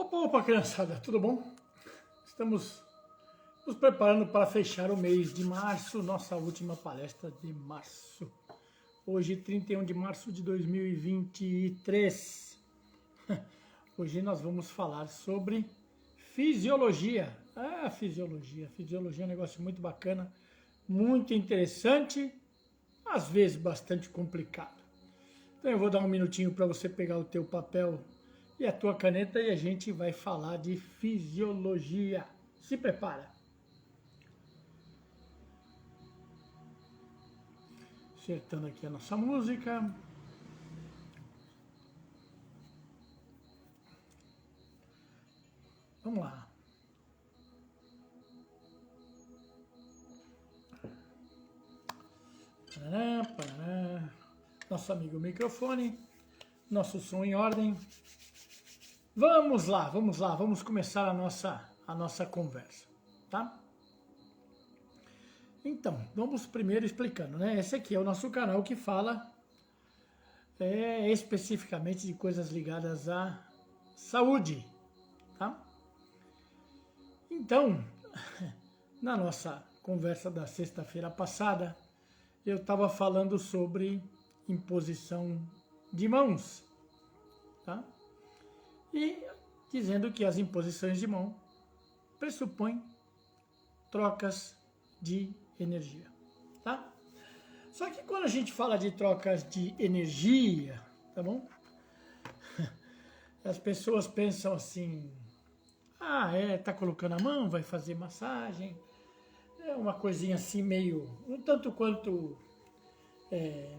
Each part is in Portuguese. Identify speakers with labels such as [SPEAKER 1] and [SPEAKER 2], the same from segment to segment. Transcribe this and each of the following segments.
[SPEAKER 1] Opa, opa, criançada, tudo bom? Estamos nos preparando para fechar o mês de março, nossa última palestra de março. Hoje, 31 de março de 2023. Hoje nós vamos falar sobre fisiologia. Fisiologia é um negócio muito bacana, muito interessante, às vezes bastante complicado. Então eu vou dar um minutinho para você pegar o teu papel e a tua caneta e a gente vai falar de fisiologia. Se prepara. Acertando aqui a nossa música. Vamos lá. Parará, parará. Nosso amigo microfone. Nosso som em ordem. Vamos lá, vamos começar a nossa conversa, tá? Então, vamos primeiro explicando, né? Esse aqui é o nosso canal que fala especificamente de coisas ligadas à saúde, tá? Então, na nossa conversa da sexta-feira passada, eu estava falando sobre imposição de mãos, tá? E dizendo que as imposições de mão pressupõem trocas de energia, tá? Só que quando a gente fala de trocas de energia, tá bom? As pessoas pensam assim, tá colocando a mão, vai fazer massagem, é uma coisinha assim meio, um tanto quanto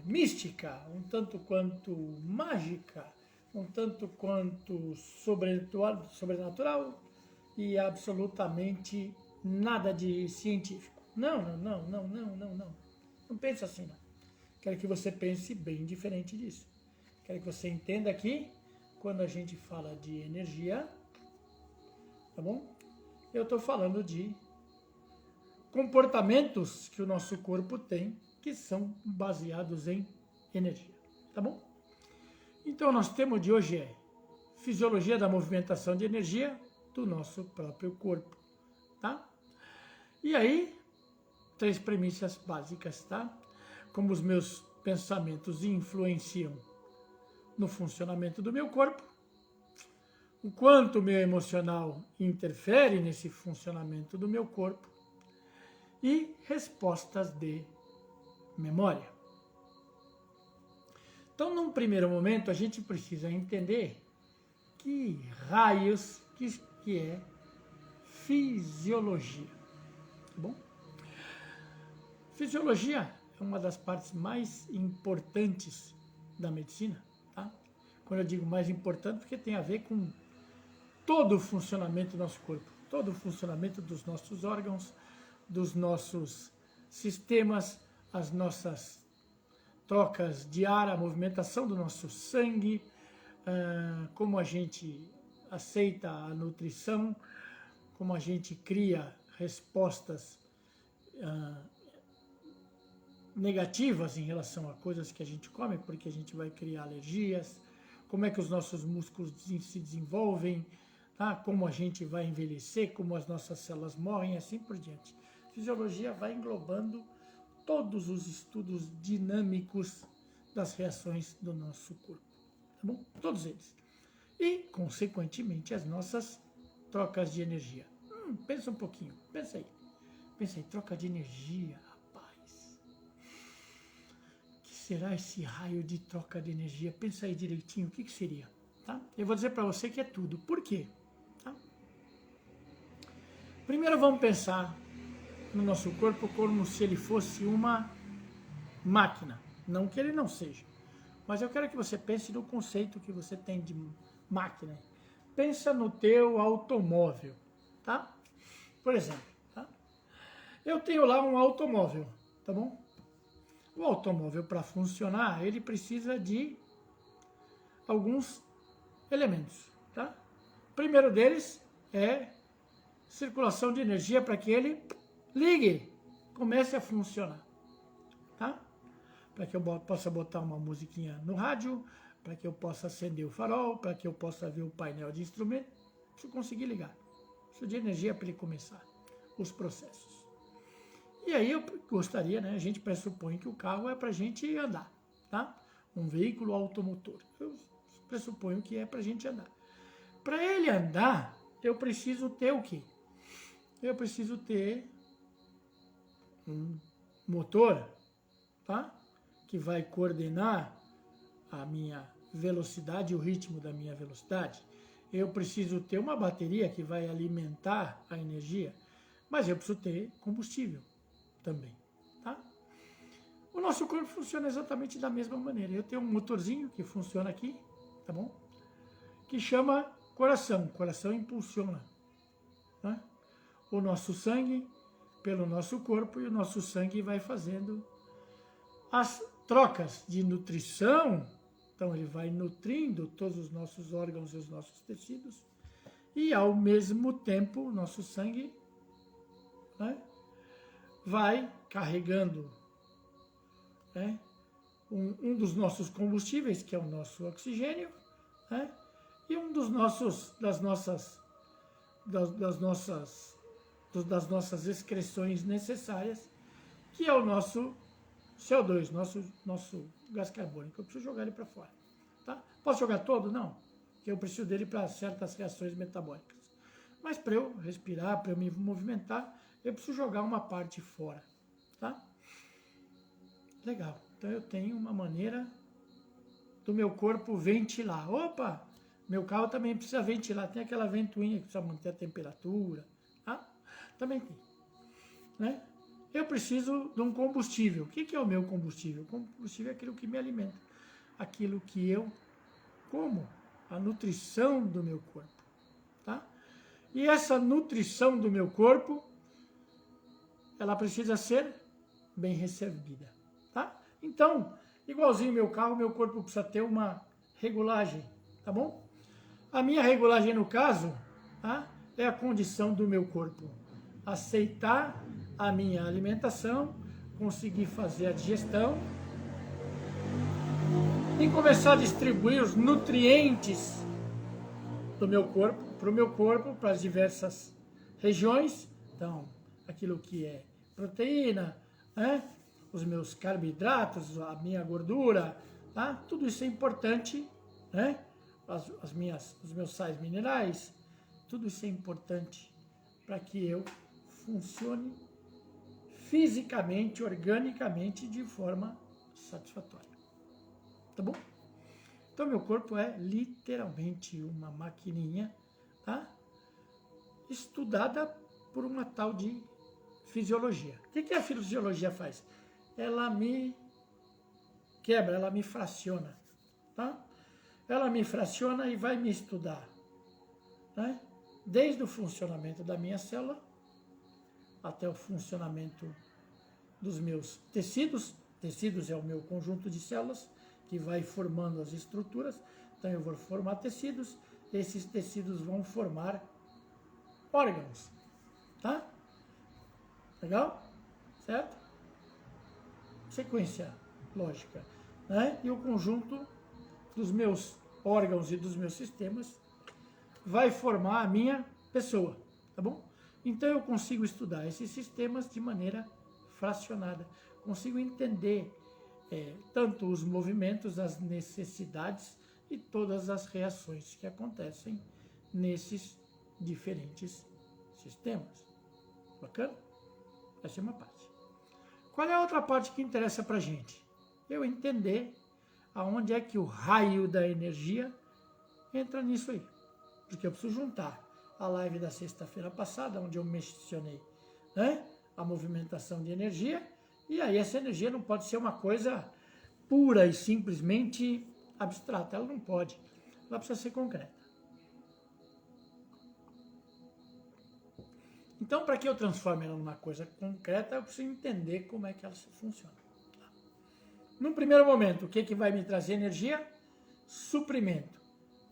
[SPEAKER 1] mística, um tanto quanto mágica, um tanto quanto sobrenatural e absolutamente nada de científico. Não. Não pensa assim, não. Quero que você pense bem diferente disso. Quero que você entenda que quando a gente fala de energia, tá bom? Eu estou falando de comportamentos que o nosso corpo tem que são baseados em energia, tá bom? Então, nosso tema de hoje é fisiologia da movimentação de energia do nosso próprio corpo, tá? E aí, 3 premissas básicas, tá? Como os meus pensamentos influenciam no funcionamento do meu corpo, o quanto o meu emocional interfere nesse funcionamento do meu corpo e respostas de memória. Então, num primeiro momento, a gente precisa entender que raios que é fisiologia, tá bom? Fisiologia é uma das partes mais importantes da medicina, tá? Quando eu digo mais importante, porque tem a ver com todo o funcionamento do nosso corpo, todo o funcionamento dos nossos órgãos, dos nossos sistemas, as nossas trocas de ar, a movimentação do nosso sangue, como a gente aceita a nutrição, como a gente cria respostas negativas em relação a coisas que a gente come, porque a gente vai criar alergias, como é que os nossos músculos se desenvolvem, tá? Como a gente vai envelhecer, como as nossas células morrem, assim por diante. Fisiologia vai englobando todos os estudos dinâmicos das reações do nosso corpo, tá bom? Todos eles. E, consequentemente, as nossas trocas de energia. Pensa um pouquinho, pensa aí, troca de energia, rapaz. O que será esse raio de troca de energia? Pensa aí direitinho, o que seria, tá? Eu vou dizer para você que é tudo. Por quê? Tá? Primeiro vamos pensar no nosso corpo como se ele fosse uma máquina. Não que ele não seja. Mas eu quero que você pense no conceito que você tem de máquina. Pensa no teu automóvel, tá? Por exemplo, tá? Eu tenho lá um automóvel, tá bom? O automóvel, para funcionar, ele precisa de alguns elementos, tá? O primeiro deles é circulação de energia para que ele ligue, comece a funcionar, tá? Para que eu possa botar uma musiquinha no rádio, para que eu possa acender o farol, para que eu possa ver o painel de instrumento, Preciso conseguir ligar. Preciso de energia para ele começar os processos. E aí eu gostaria, né? A gente pressupõe que o carro é para a gente andar, tá? Um veículo automotor. Eu pressuponho que é para a gente andar. Para ele andar, eu preciso ter o quê? Eu preciso ter um motor, tá? Que vai coordenar a minha velocidade e o ritmo da minha velocidade. Eu preciso ter uma bateria que vai alimentar a energia, mas eu preciso ter combustível também, tá? O nosso corpo funciona exatamente da mesma maneira. Eu tenho um motorzinho que funciona aqui, tá bom? Que chama coração. O coração impulsiona, né? O nosso sangue pelo nosso corpo, e o nosso sangue vai fazendo as trocas de nutrição. Então ele vai nutrindo todos os nossos órgãos e os nossos tecidos, e ao mesmo tempo o nosso sangue, né, vai carregando, né, um dos nossos combustíveis, que é o nosso oxigênio, né, e um das nossas excreções necessárias, que é o nosso CO2, nosso gás carbônico. Eu preciso jogar ele para fora, tá? Posso jogar todo? Não, porque eu preciso dele para certas reações metabólicas. Mas para eu respirar, para eu me movimentar, eu preciso jogar uma parte fora, tá? Legal. Então eu tenho uma maneira do meu corpo ventilar. Opa, meu carro também precisa ventilar. Tem aquela ventoinha que precisa manter a temperatura, tá? Também tem, né? Eu preciso de um combustível. O que é o meu combustível? O combustível é aquilo que me alimenta, aquilo que eu como, a nutrição do meu corpo, tá? E essa nutrição do meu corpo, ela precisa ser bem recebida, tá? Então, igualzinho meu carro, meu corpo precisa ter uma regulagem, tá bom? A minha regulagem, no caso, tá, é a condição do meu corpo aceitar a minha alimentação, conseguir fazer a digestão e começar a distribuir os nutrientes do meu corpo, para o meu corpo, para as diversas regiões. Então, aquilo que é proteína, né? Os meus carboidratos, a minha gordura, tá? Tudo isso é importante, né? Os meus sais minerais, tudo isso é importante para que eu funcione fisicamente, organicamente, de forma satisfatória. Tá bom? Então, meu corpo é literalmente uma maquininha, tá? Estudada por uma tal de fisiologia. O que a fisiologia faz? Ela me quebra, ela me fraciona, tá? Ela me fraciona e vai me estudar, né? Desde o funcionamento da minha célula até o funcionamento dos meus tecidos. Tecidos é o meu conjunto de células que vai formando as estruturas. Então eu vou formar tecidos, esses tecidos vão formar órgãos, tá? Legal? Certo? Sequência lógica, né? E o conjunto dos meus órgãos e dos meus sistemas vai formar a minha pessoa, tá bom? Então eu consigo estudar esses sistemas de maneira fracionada, consigo entender tanto os movimentos, as necessidades e todas as reações que acontecem nesses diferentes sistemas. Bacana? Essa é uma parte. Qual é a outra parte que interessa para a gente? Eu entender aonde é que o raio da energia entra nisso aí. Porque eu preciso juntar a live da sexta-feira passada, onde eu mencionei, né, a movimentação de energia, e aí essa energia não pode ser uma coisa pura e simplesmente abstrata, ela não pode, ela precisa ser concreta. Então, para que eu transforme ela numa coisa concreta, eu preciso entender como é que ela funciona. Num primeiro momento, o que vai me trazer energia? Suprimento,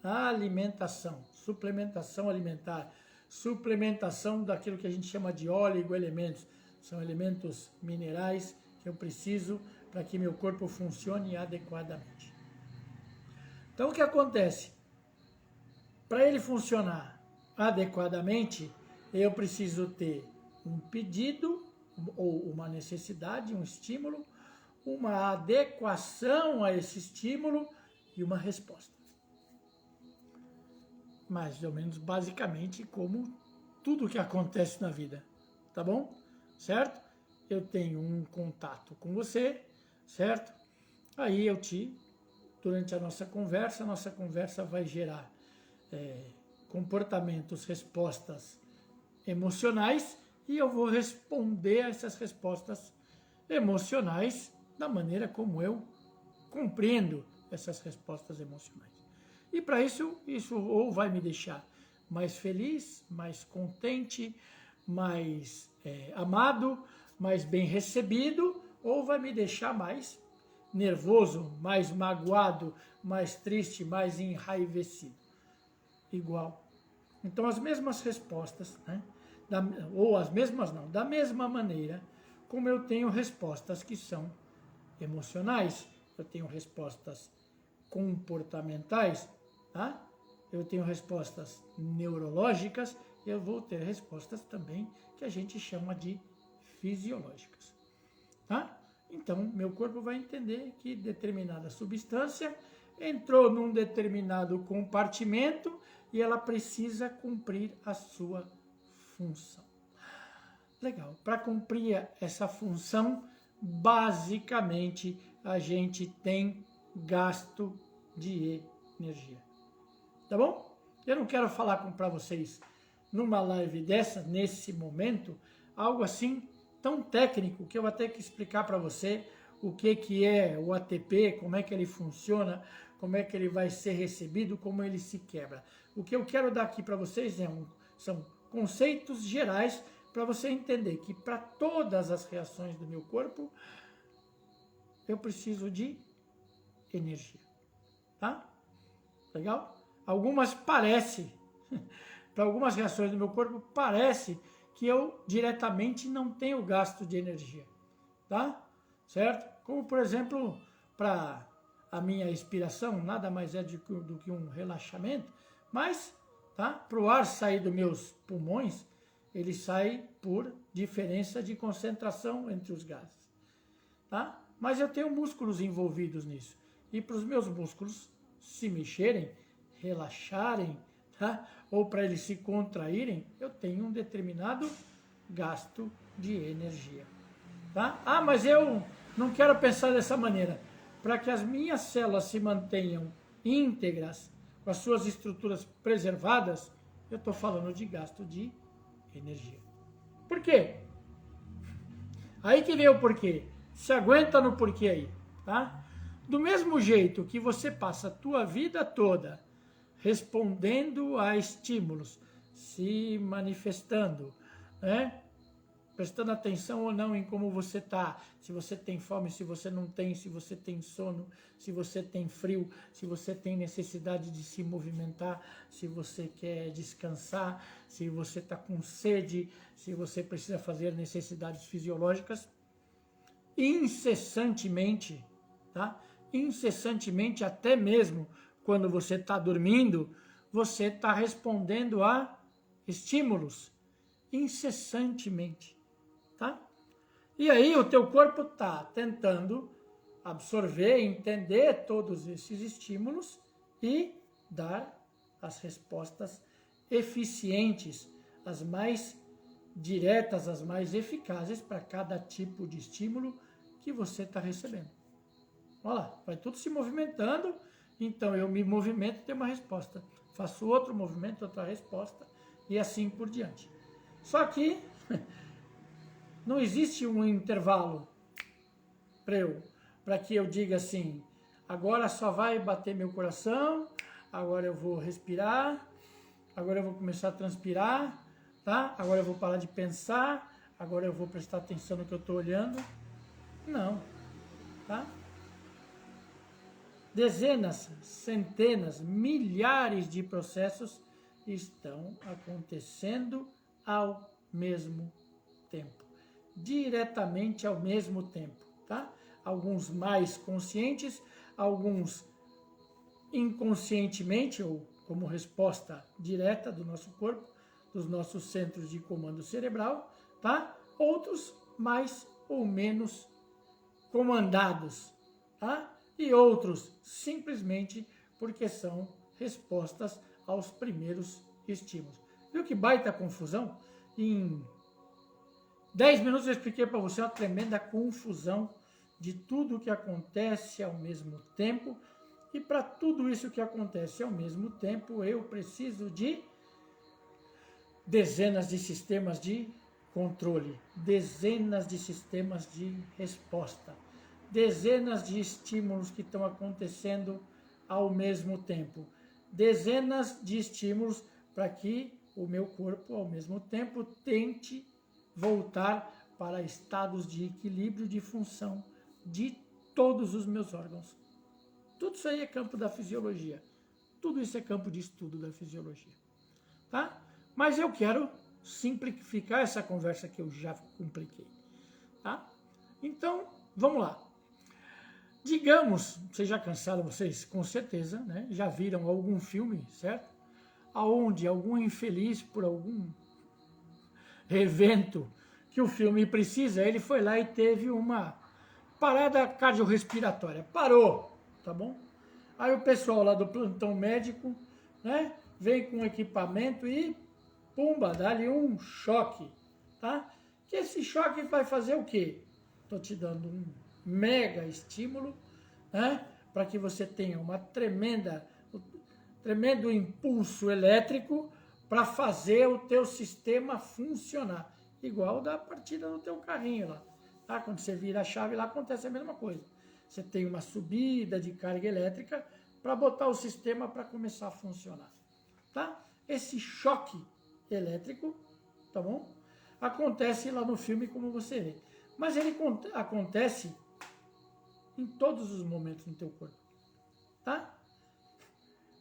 [SPEAKER 1] alimentação, suplementação alimentar, suplementação daquilo que a gente chama de oligoelementos. São elementos minerais que eu preciso para que meu corpo funcione adequadamente. Então, o que acontece? Para ele funcionar adequadamente, eu preciso ter um pedido ou uma necessidade, um estímulo, uma adequação a esse estímulo e uma resposta. Mais ou menos basicamente como tudo que acontece na vida, tá bom? Certo? Eu tenho um contato com você, certo? Aí durante a nossa conversa vai gerar comportamentos, respostas emocionais, e eu vou responder a essas respostas emocionais da maneira como eu compreendo essas respostas emocionais. E para isso ou vai me deixar mais feliz, mais contente, mais amado, mais bem recebido, ou vai me deixar mais nervoso, mais magoado, mais triste, mais enraivecido. Igual. Então, as mesmas respostas, né? Ou as mesmas não, da mesma maneira como eu tenho respostas que são emocionais, eu tenho respostas comportamentais, tá? Eu tenho respostas neurológicas, eu vou ter respostas também que a gente chama de fisiológicas, tá? Então, meu corpo vai entender que determinada substância entrou num determinado compartimento e ela precisa cumprir a sua função. Legal. Para cumprir essa função, basicamente, a gente tem gasto de energia. Tá bom? Eu não quero falar para vocês, numa live dessa, nesse momento, algo assim tão técnico que eu vou ter que explicar para você o que é o ATP, como é que ele funciona, como é que ele vai ser recebido, como ele se quebra. O que eu quero dar aqui para vocês são conceitos gerais para você entender que para todas as reações do meu corpo, eu preciso de energia. Tá? Legal? Algumas parece, para algumas reações do meu corpo, parece que eu diretamente não tenho gasto de energia. Tá? Certo? Como, por exemplo, para a minha expiração, nada mais é do que um relaxamento, mas tá? Para o ar sair dos meus pulmões, ele sai por diferença de concentração entre os gases. Tá? Mas eu tenho músculos envolvidos nisso. E para os meus músculos se mexerem, relaxarem, tá? Ou para eles se contraírem, eu tenho um determinado gasto de energia. Tá? Ah, mas eu não quero pensar dessa maneira. Para que as minhas células se mantenham íntegras, com as suas estruturas preservadas, eu estou falando de gasto de energia. Por quê? Aí que vem o porquê. Se aguenta no porquê aí, tá? Do mesmo jeito que você passa a tua vida toda respondendo a estímulos, se manifestando, né? Prestando atenção ou não em como você está, se você tem fome, se você não tem, se você tem sono, se você tem frio, se você tem necessidade de se movimentar, se você quer descansar, se você está com sede, se você precisa fazer necessidades fisiológicas, incessantemente, tá? Incessantemente, até mesmo quando você está dormindo, você está respondendo a estímulos, incessantemente. Tá? E aí o teu corpo está tentando absorver, entender todos esses estímulos e dar as respostas eficientes, as mais diretas, as mais eficazes para cada tipo de estímulo que você está recebendo. Olha lá, vai tudo se movimentando, então eu me movimento e tenho uma resposta. Faço outro movimento, outra resposta e assim por diante. Só que não existe um intervalo para que eu diga assim, agora só vai bater meu coração, agora eu vou respirar, agora eu vou começar a transpirar, tá? Agora eu vou parar de pensar, agora eu vou prestar atenção no que eu estou olhando. Não, tá? Dezenas, centenas, milhares de processos estão acontecendo ao mesmo tempo. Diretamente ao mesmo tempo, tá? Alguns mais conscientes, alguns inconscientemente ou como resposta direta do nosso corpo, dos nossos centros de comando cerebral, tá? Outros mais ou menos comandados, tá? E outros simplesmente porque são respostas aos primeiros estímulos. Viu que baita confusão? Em 10 minutos eu expliquei para você uma tremenda confusão de tudo que acontece ao mesmo tempo. E para tudo isso que acontece ao mesmo tempo, eu preciso de dezenas de sistemas de controle, dezenas de sistemas de resposta, dezenas de estímulos que estão acontecendo ao mesmo tempo, dezenas de estímulos para que o meu corpo, ao mesmo tempo, tente voltar para estados de equilíbrio de função de todos os meus órgãos. Tudo isso aí é campo da fisiologia. Tudo isso é campo de estudo da fisiologia. Tá? Mas eu quero simplificar essa conversa que eu já compliquei. Tá? Então, vamos lá. Digamos, vocês já cansaram, vocês com certeza, né? Já viram algum filme, certo? Aonde algum infeliz, por algum evento que o filme precisa, ele foi lá e teve uma parada cardiorrespiratória. Parou, tá bom? Aí o pessoal lá do plantão médico, né? Vem com equipamento e, pumba, dá-lhe um choque, tá? Que esse choque vai fazer o quê? Estou te dando um mega estímulo, né? Para que você tenha uma tremendo impulso elétrico para fazer o teu sistema funcionar. Igual da partida no teu carrinho lá. Tá? Quando você vira a chave lá, acontece a mesma coisa. Você tem uma subida de carga elétrica para botar o sistema para começar a funcionar. Tá? Esse choque elétrico, tá bom? Acontece lá no filme como você vê. Mas ele acontece em todos os momentos no teu corpo. Tá?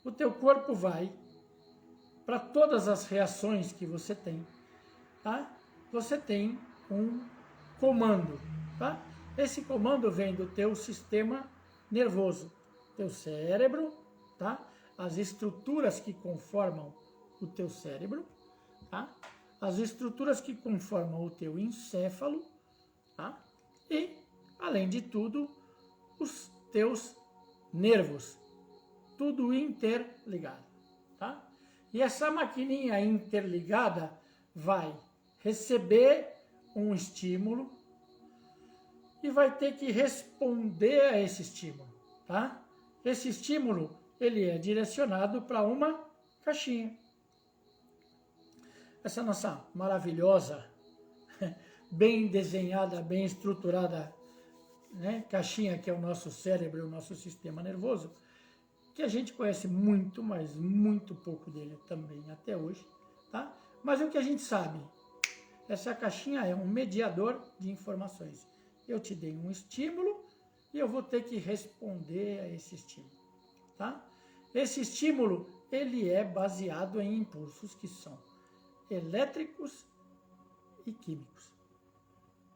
[SPEAKER 1] O teu corpo vai para todas as reações que você tem. Tá? Você tem um comando. Tá? Esse comando vem do teu sistema nervoso, teu cérebro, tá? As estruturas que conformam o teu cérebro, tá? As estruturas que conformam o teu encéfalo, tá? E, além de tudo, os teus nervos, tudo interligado, tá? E essa maquininha interligada vai receber um estímulo e vai ter que responder a esse estímulo, tá? Esse estímulo, ele é direcionado para uma caixinha. Essa nossa maravilhosa, bem desenhada, bem estruturada, né, caixinha que é o nosso cérebro, o nosso sistema nervoso, que a gente conhece muito, mas muito pouco dele também até hoje, tá? Mas o que a gente sabe, essa caixinha é um mediador de informações. Eu te dei um estímulo e eu vou ter que responder a esse estímulo, tá? Esse estímulo, ele é baseado em impulsos que são elétricos e químicos,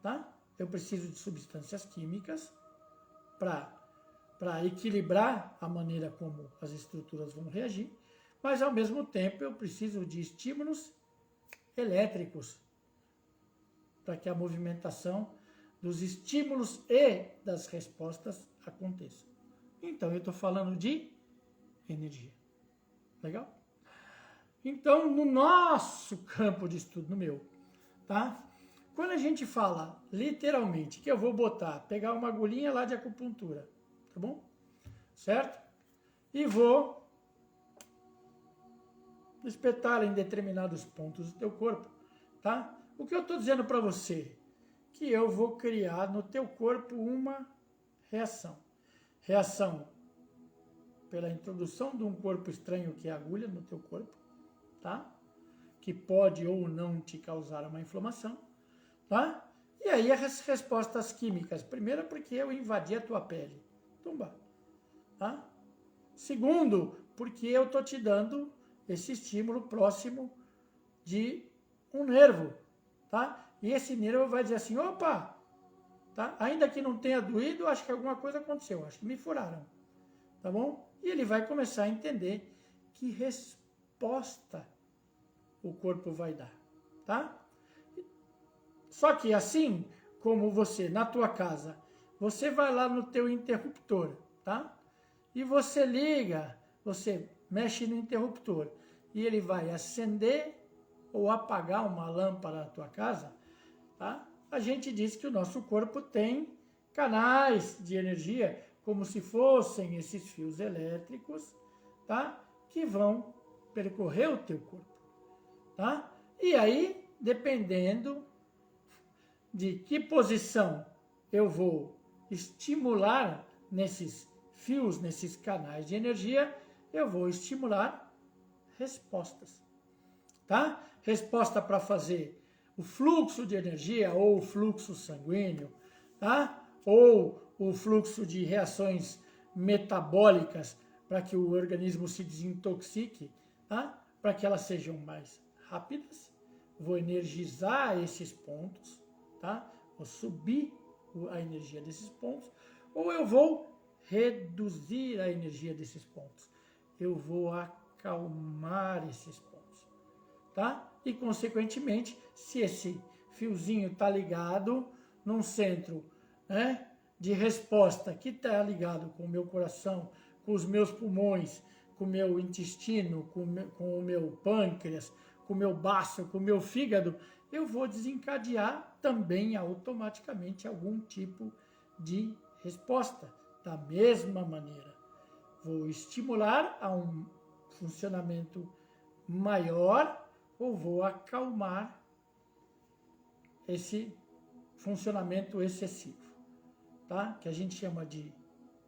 [SPEAKER 1] tá? Eu preciso de substâncias químicas para equilibrar a maneira como as estruturas vão reagir, mas ao mesmo tempo eu preciso de estímulos elétricos para que a movimentação dos estímulos e das respostas aconteça. Então, eu estou falando de energia. Legal? Então, no nosso campo de estudo, no meu, tá? Quando a gente fala, literalmente, que eu vou pegar uma agulhinha lá de acupuntura, tá bom? Certo? E vou espetar em determinados pontos do teu corpo, tá? O que eu estou dizendo para você? Que eu vou criar no teu corpo uma reação. Reação pela introdução de um corpo estranho que é a agulha no teu corpo, tá? Que pode ou não te causar uma inflamação, tá? E aí as respostas químicas. Primeiro, porque eu invadi a tua pele. Tumba. Tá? Segundo, porque eu estou te dando esse estímulo próximo de um nervo, tá? E esse nervo vai dizer assim, opa, tá? Ainda que não tenha doído, acho que alguma coisa aconteceu, acho que me furaram, tá bom? E ele vai começar a entender que resposta o corpo vai dar, tá? Só que assim como você, na tua casa, você vai lá no teu interruptor, tá? E você liga, você mexe no interruptor e ele vai acender ou apagar uma lâmpada na tua casa, tá? A gente diz que o nosso corpo tem canais de energia, como se fossem esses fios elétricos, tá? Que vão percorrer o teu corpo, tá? E aí, dependendo de que posição eu vou estimular nesses fios, nesses canais de energia, eu vou estimular respostas, tá? Resposta para fazer o fluxo de energia ou o fluxo sanguíneo, tá? Ou o fluxo de reações metabólicas para que o organismo se desintoxique, tá? Para que elas sejam mais rápidas. Vou energizar esses pontos, tá? Vou subir a energia desses pontos, ou eu vou reduzir a energia desses pontos. Eu vou acalmar esses pontos, tá? E, consequentemente, se esse fiozinho está ligado num centro, né, de resposta que está ligado com o meu coração, com os meus pulmões, com o meu intestino, com o meu pâncreas, com o meu baço, com o meu fígado, eu vou desencadear também automaticamente algum tipo de resposta. Da mesma maneira, vou estimular a um funcionamento maior ou vou acalmar esse funcionamento excessivo, tá? Que a gente chama de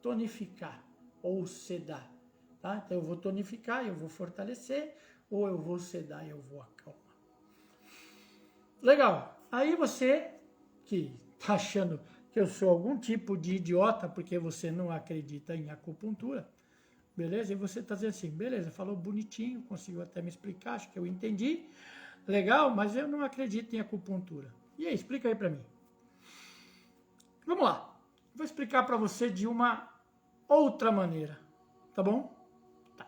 [SPEAKER 1] tonificar ou sedar, tá? Então eu vou tonificar, eu vou fortalecer, ou eu vou sedar e eu vou acalmar. Legal. Aí você que tá achando que eu sou algum tipo de idiota porque você não acredita em acupuntura, beleza? E você tá dizendo assim, beleza, falou bonitinho, conseguiu até me explicar, acho que eu entendi, legal, mas eu não acredito em acupuntura. E aí, explica aí para mim. Vamos lá. Vou explicar para você de uma outra maneira, tá bom? Tá.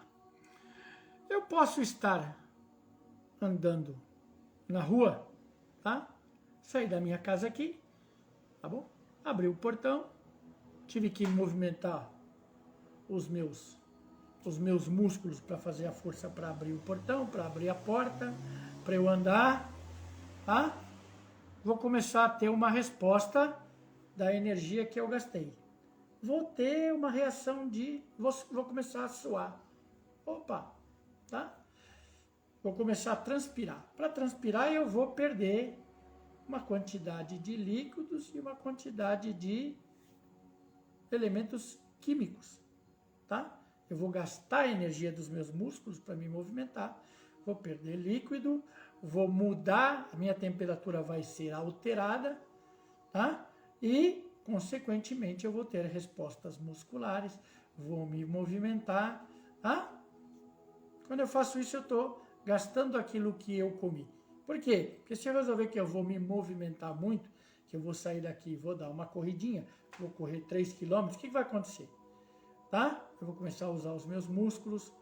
[SPEAKER 1] Eu posso estar andando na rua, tá? Saí da minha casa aqui, tá bom? Abri o portão, tive que movimentar os meus músculos para fazer a força para abrir o portão, para abrir a porta, para eu andar, tá? Vou começar a ter uma resposta da energia que eu gastei. Vou ter uma reação de... Vou começar a suar. Opa, tá? Vou começar a transpirar. Para transpirar, eu vou perder uma quantidade de líquidos e uma quantidade de elementos químicos, tá? Eu vou gastar a energia dos meus músculos para me movimentar, vou perder líquido, vou mudar, a minha temperatura vai ser alterada, tá? E, consequentemente, eu vou ter respostas musculares, vou me movimentar, tá? Quando eu faço isso, eu estou gastando aquilo que eu comi. Por quê? Porque se eu resolver que eu vou me movimentar muito, que eu vou sair daqui e vou dar uma corridinha, vou correr 3 km, o que vai acontecer? Tá? Eu vou começar a usar os meus músculos,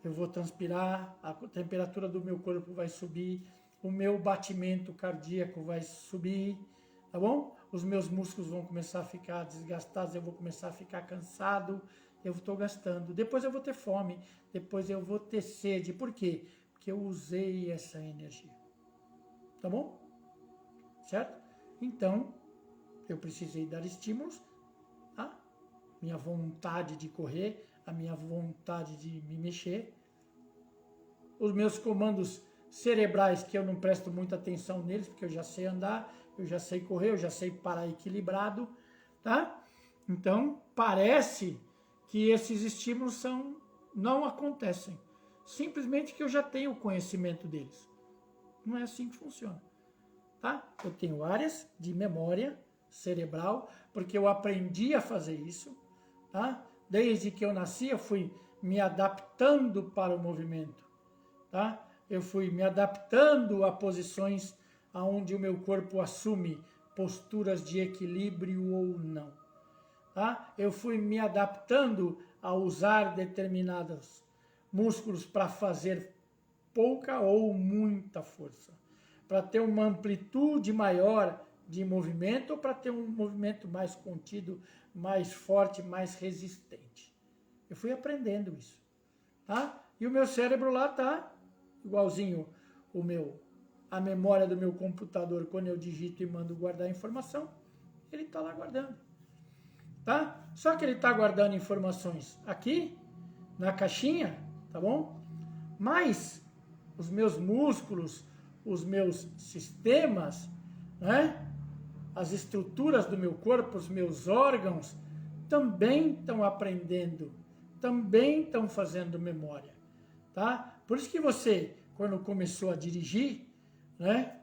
[SPEAKER 1] eu vou transpirar, a temperatura do meu corpo vai subir, o meu batimento cardíaco vai subir, tá bom? Os meus músculos vão começar a ficar desgastados, eu vou começar a ficar cansado, eu estou gastando. Depois eu vou ter fome, depois eu vou ter sede. Por quê? Porque eu usei essa energia. Tá bom? Certo? Então, eu precisei dar estímulos, tá? Minha vontade de correr, a minha vontade de me mexer, os meus comandos cerebrais, que eu não presto muita atenção neles, porque eu já sei andar, eu já sei correr, eu já sei parar equilibrado, tá? Então, parece que esses estímulos não acontecem. Simplesmente que eu já tenho conhecimento deles. Não é assim que funciona, tá? Eu tenho áreas de memória cerebral, porque eu aprendi a fazer isso, tá? Desde que eu nasci, eu fui me adaptando para o movimento, tá? Eu fui me adaptando a posições onde o meu corpo assume posturas de equilíbrio ou não, tá? Eu fui me adaptando a usar determinados músculos para fazer pouca ou muita força, para ter uma amplitude maior de movimento ou para ter um movimento mais contido, mais forte, mais resistente. Eu fui aprendendo isso, tá? E o meu cérebro lá tá igualzinho a memória do meu computador, quando eu digito e mando guardar a informação, ele tá lá guardando, tá? Só que ele tá guardando informações aqui na caixinha, tá bom? Mas os meus músculos, os meus sistemas, né? As estruturas do meu corpo, os meus órgãos, também estão aprendendo, também estão fazendo memória, tá? Por isso que você, quando começou a dirigir, né?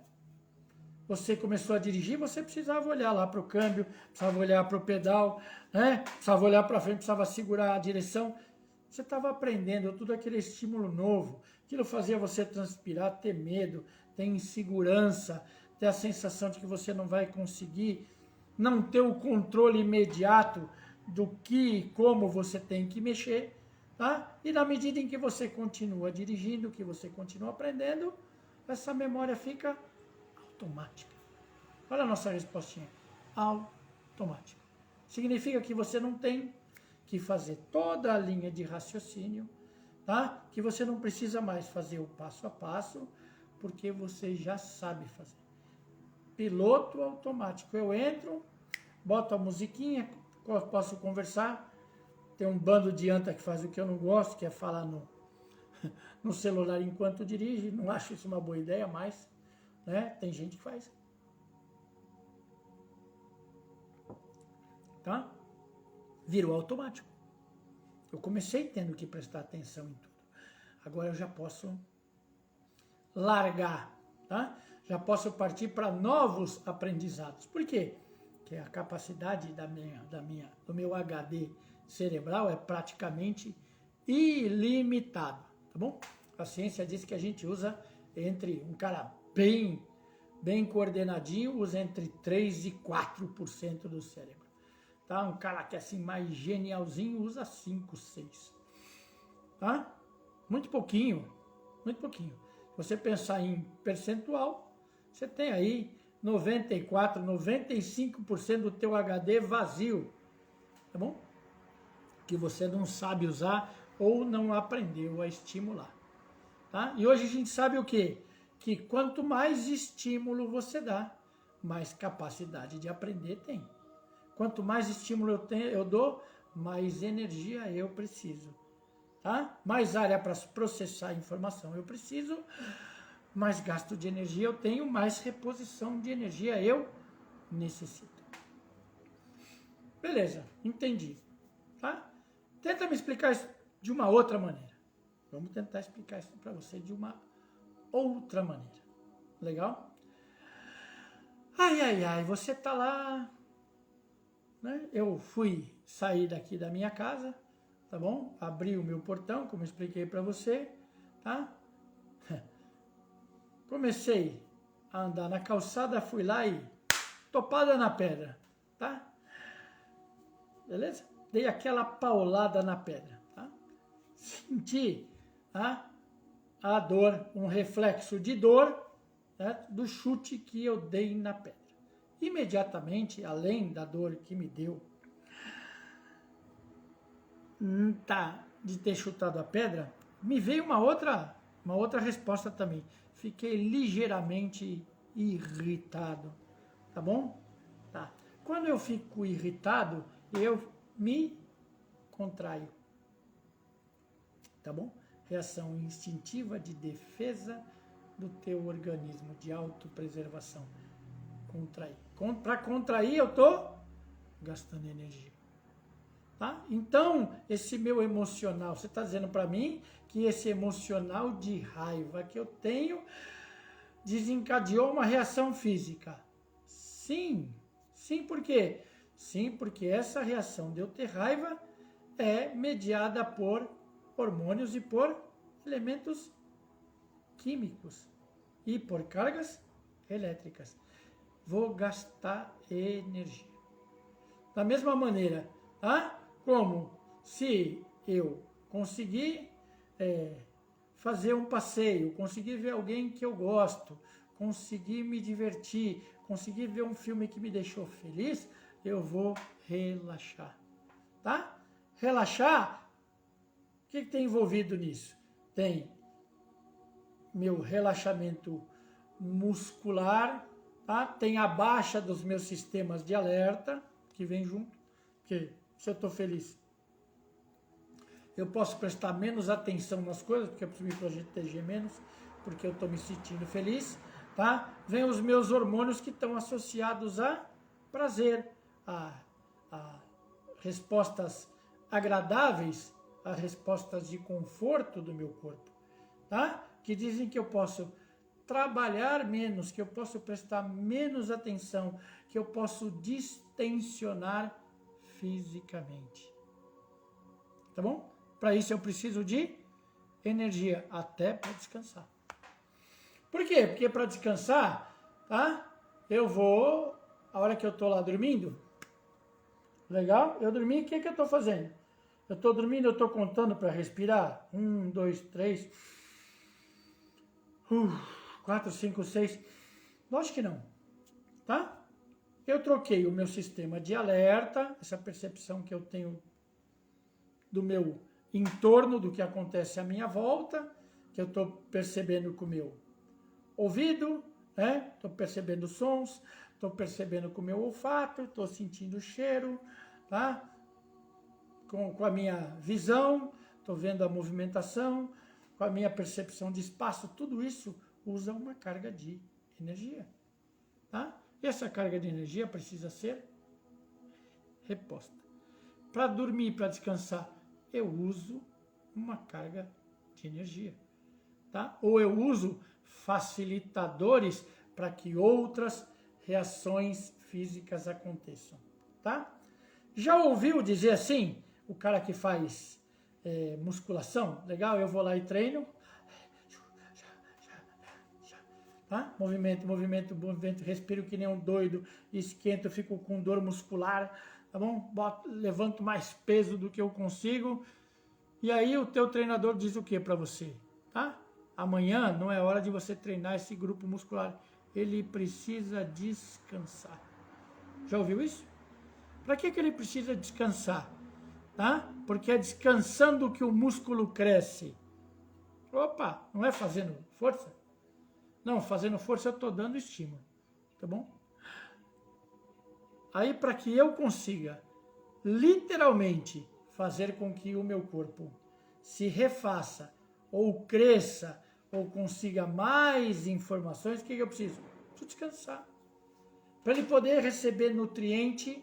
[SPEAKER 1] Você começou a dirigir, você precisava olhar lá para o câmbio, precisava olhar para o pedal, né? Precisava olhar para frente, precisava segurar a direção. Você estava aprendendo tudo aquele estímulo novo. Aquilo fazia você transpirar, ter medo, ter insegurança, ter a sensação de que você não vai conseguir, não ter o controle imediato do que e como você tem que mexer, tá? E na medida em que você continua dirigindo, que você continua aprendendo, essa memória fica automática. Olha a nossa respostinha. Automática. Significa que você não tem que fazer toda a linha de raciocínio, tá? Que você não precisa mais fazer o passo a passo, porque você já sabe fazer. Piloto automático. Eu entro, boto a musiquinha, posso conversar. Tem um bando de anta que faz o que eu não gosto, que é falar no celular enquanto dirige. Não acho isso uma boa ideia, mas né, tem gente que faz. Tá? Virou automático. Eu comecei tendo que prestar atenção em tudo. Agora eu já posso largar, tá? Já posso partir para novos aprendizados. Por quê? Porque a capacidade do meu HD cerebral é praticamente ilimitado, tá bom? A ciência diz que a gente usa um cara bem coordenadinho, usa entre 3 e 4% do cérebro. Tá? Um cara que é assim mais genialzinho usa 5, 6. Tá? Muito pouquinho, muito pouquinho. Se você pensar em percentual, você tem aí 94, 95% do teu HD vazio, tá bom? Que você não sabe usar ou não aprendeu a estimular, tá? E hoje a gente sabe o quê? Que quanto mais estímulo você dá, mais capacidade de aprender tem. Quanto mais estímulo eu dou, mais energia eu preciso, tá? Mais área para processar a informação eu preciso, mais gasto de energia eu tenho, mais reposição de energia eu necessito. Beleza, entendi, tá? Tenta me explicar isso de uma outra maneira. Vamos tentar explicar isso para você de uma outra maneira. Legal? Ai, você tá lá, né? Eu fui sair daqui da minha casa, tá bom? Abri o meu portão, como eu expliquei para você, tá? Comecei a andar na calçada, fui lá e topada na pedra, tá? Beleza? Dei aquela paulada na pedra, tá? Senti a dor, um reflexo de dor, né, do chute que eu dei na pedra. Imediatamente, além da dor que me deu, de ter chutado a pedra, me veio uma outra resposta também. Fiquei ligeiramente irritado, tá bom? Tá. Quando eu fico irritado, eu me contraio, tá bom? Reação instintiva de defesa do teu organismo, de autopreservação. Contrair. Para contrair, eu tô gastando energia. Tá? Então, esse meu emocional, você está dizendo para mim que esse emocional de raiva que eu tenho desencadeou uma reação física? Sim. Sim, por quê? Sim, porque essa reação de eu ter raiva é mediada por hormônios e por elementos químicos e por cargas elétricas. Vou gastar energia. Da mesma maneira, tá? Como se eu conseguir fazer um passeio, conseguir ver alguém que eu gosto, conseguir me divertir, conseguir ver um filme que me deixou feliz, eu vou relaxar, tá? Relaxar, o que tem envolvido nisso? Tem meu relaxamento muscular, tá? Tem a baixa dos meus sistemas de alerta, que vem junto, porque se eu estou feliz, eu posso prestar menos atenção nas coisas, porque eu preciso me proteger menos, porque eu estou me sentindo feliz, tá? Vem os meus hormônios que estão associados a prazer, a respostas agradáveis, a respostas de conforto do meu corpo, tá? Que dizem que eu posso trabalhar menos, que eu posso prestar menos atenção, que eu posso distensionar fisicamente. Tá bom? Para isso eu preciso de energia, até para descansar. Por quê? Porque para descansar, tá? Eu vou, a hora que eu tô lá dormindo, legal? Eu dormi, o que eu tô fazendo? Eu tô dormindo, eu tô contando para respirar. 1, 2, 3, 4, 5, 6. Lógico que não, tá? Eu troquei o meu sistema de alerta, essa percepção que eu tenho do meu entorno, do que acontece à minha volta, que eu estou percebendo com o meu ouvido, né? Estou percebendo sons, estou percebendo com o meu olfato, estou sentindo o cheiro, tá? Com a minha visão, estou vendo a movimentação, com a minha percepção de espaço, tudo isso usa uma carga de energia, tá? E essa carga de energia precisa ser reposta. Para dormir, para descansar, eu uso uma carga de energia, tá? Ou eu uso facilitadores para que outras reações físicas aconteçam, tá? Já ouviu dizer assim, o cara que faz musculação, legal, eu vou lá e treino, tá? Movimento, respiro que nem um doido, esquento, fico com dor muscular, tá bom? Levanto mais peso do que eu consigo, e aí o teu treinador diz o que para você, tá? Amanhã não é hora de você treinar esse grupo muscular, ele precisa descansar. Já ouviu isso? Para que ele precisa descansar? Tá? Porque é descansando que o músculo cresce. Opa, não é fazendo força? Não, fazendo força eu estou dando estímulo, tá bom? Aí para que eu consiga literalmente fazer com que o meu corpo se refaça, ou cresça, ou consiga mais informações, o que eu preciso? Preciso descansar. Para ele poder receber nutriente,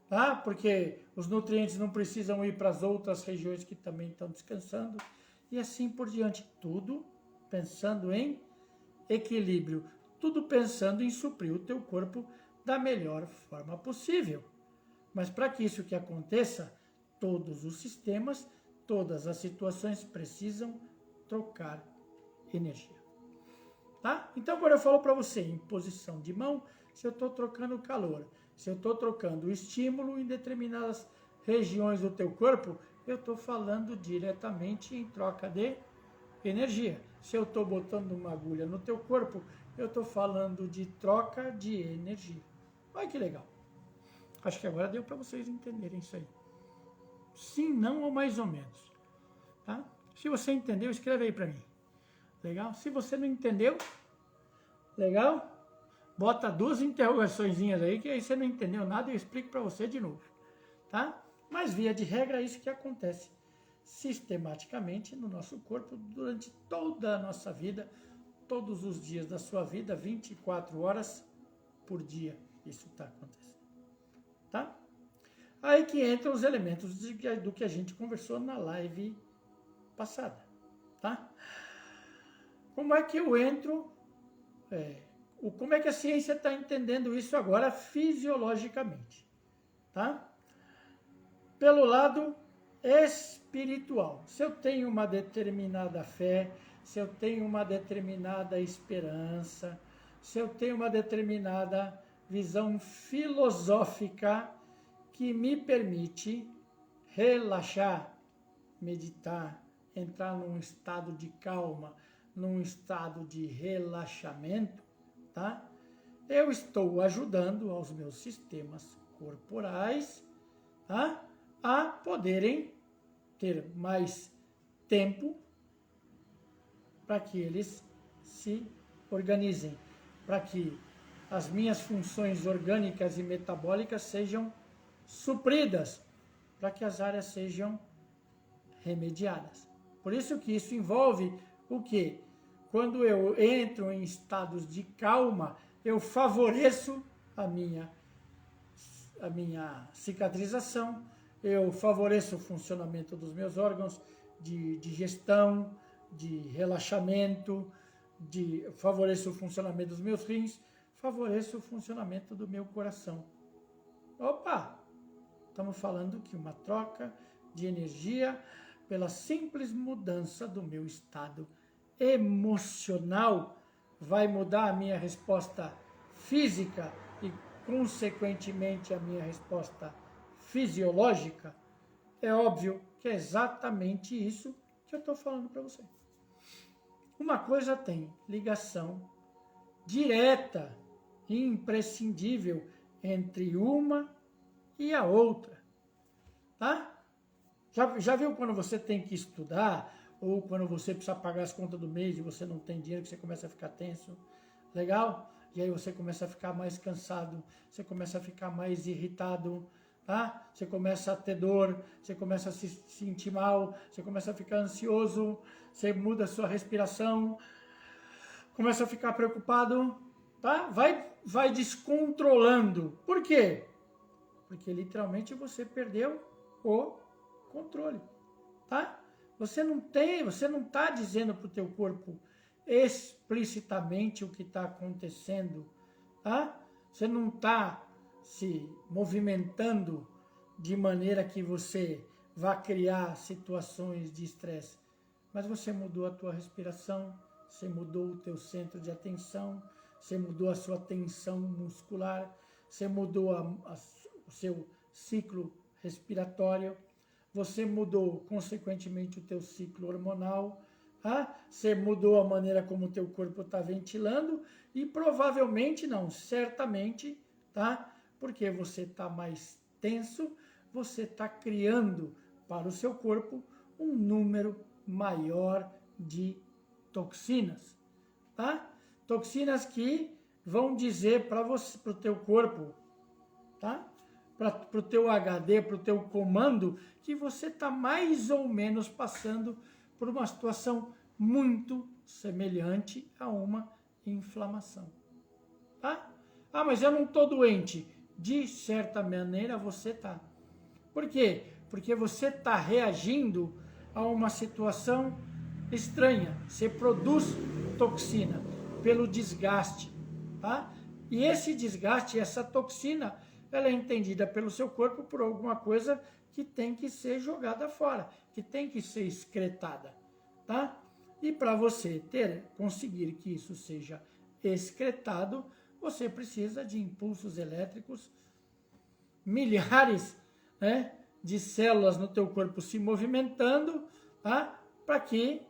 [SPEAKER 1] tá? Porque os nutrientes não precisam ir para as outras regiões que também estão descansando, e assim por diante. Tudo pensando em equilíbrio, tudo pensando em suprir o teu corpo da melhor forma possível. Mas para que isso que aconteça, todos os sistemas, todas as situações precisam trocar energia. Tá? Então, quando eu falo para você em posição de mão, se eu estou trocando calor, se eu estou trocando estímulo em determinadas regiões do teu corpo, eu estou falando diretamente em troca de energia. Se eu estou botando uma agulha no teu corpo, eu estou falando de troca de energia. Olha que legal. Acho que agora deu para vocês entenderem isso aí. Sim, não ou mais ou menos. Tá? Se você entendeu, escreve aí para mim. Legal? Se você não entendeu, legal? Bota 2 interrogaçõezinhas aí, que aí você não entendeu nada e eu explico para você de novo. Tá? Mas via de regra é isso que acontece sistematicamente no nosso corpo durante toda a nossa vida, todos os dias da sua vida, 24 horas por dia. Isso está acontecendo. Tá? Aí que entram os elementos do que a gente conversou na live passada. Tá? Como é que eu entro... como é que a ciência está entendendo isso agora fisiologicamente? Tá? Pelo lado espiritual. Se eu tenho uma determinada fé, se eu tenho uma determinada esperança, se eu tenho uma determinada visão filosófica que me permite relaxar, meditar, entrar num estado de calma, num estado de relaxamento, tá? Eu estou ajudando aos meus sistemas corporais, tá? A poderem ter mais tempo para que eles se organizem, para que as minhas funções orgânicas e metabólicas sejam supridas, para que as áreas sejam remediadas. Por isso que isso envolve o quê? Quando eu entro em estados de calma, eu favoreço a minha cicatrização, eu favoreço o funcionamento dos meus órgãos de digestão, de relaxamento, favoreço o funcionamento dos meus rins, favoreço o funcionamento do meu coração. Opa! Estamos falando que uma troca de energia pela simples mudança do meu estado emocional vai mudar a minha resposta física e, consequentemente, a minha resposta fisiológica. É óbvio que é exatamente isso que eu estou falando para você. Uma coisa tem ligação direta e imprescindível entre uma e a outra, tá? Já viu quando você tem que estudar ou quando você precisa pagar as contas do mês e você não tem dinheiro, que você começa a ficar tenso? Legal? E aí você começa a ficar mais cansado, você começa a ficar mais irritado, tá? Você começa a ter dor, você começa a se sentir mal, você começa a ficar ansioso, você muda a sua respiração, começa a ficar preocupado, tá? Vai descontrolando. Por quê? Porque literalmente você perdeu o controle, tá? Você não está dizendo para o teu corpo explicitamente o que está acontecendo, tá? Você não está se movimentando de maneira que você vá criar situações de estresse, mas você mudou a tua respiração, você mudou o teu centro de atenção, você mudou a sua tensão muscular, você mudou o seu ciclo respiratório, você mudou, consequentemente, o teu ciclo hormonal, tá? Você mudou a maneira como o teu corpo está ventilando e provavelmente, não, certamente, tá? Porque você está mais tenso, você está criando para o seu corpo um número maior de toxinas, tá? Toxinas que vão dizer para você, para o teu corpo, tá? Para o teu HD, para o teu comando, que você está mais ou menos passando por uma situação muito semelhante a uma inflamação. Tá? Ah, mas eu não estou doente. De certa maneira você está. Por quê? Porque você está reagindo a uma situação estranha. Você produz toxina pelo desgaste. Tá? E esse desgaste, essa toxina, ela é entendida pelo seu corpo por alguma coisa que tem que ser jogada fora, que tem que ser excretada, tá? E para você conseguir que isso seja excretado, você precisa de impulsos elétricos, milhares, né, de células no teu corpo se movimentando, tá? Para que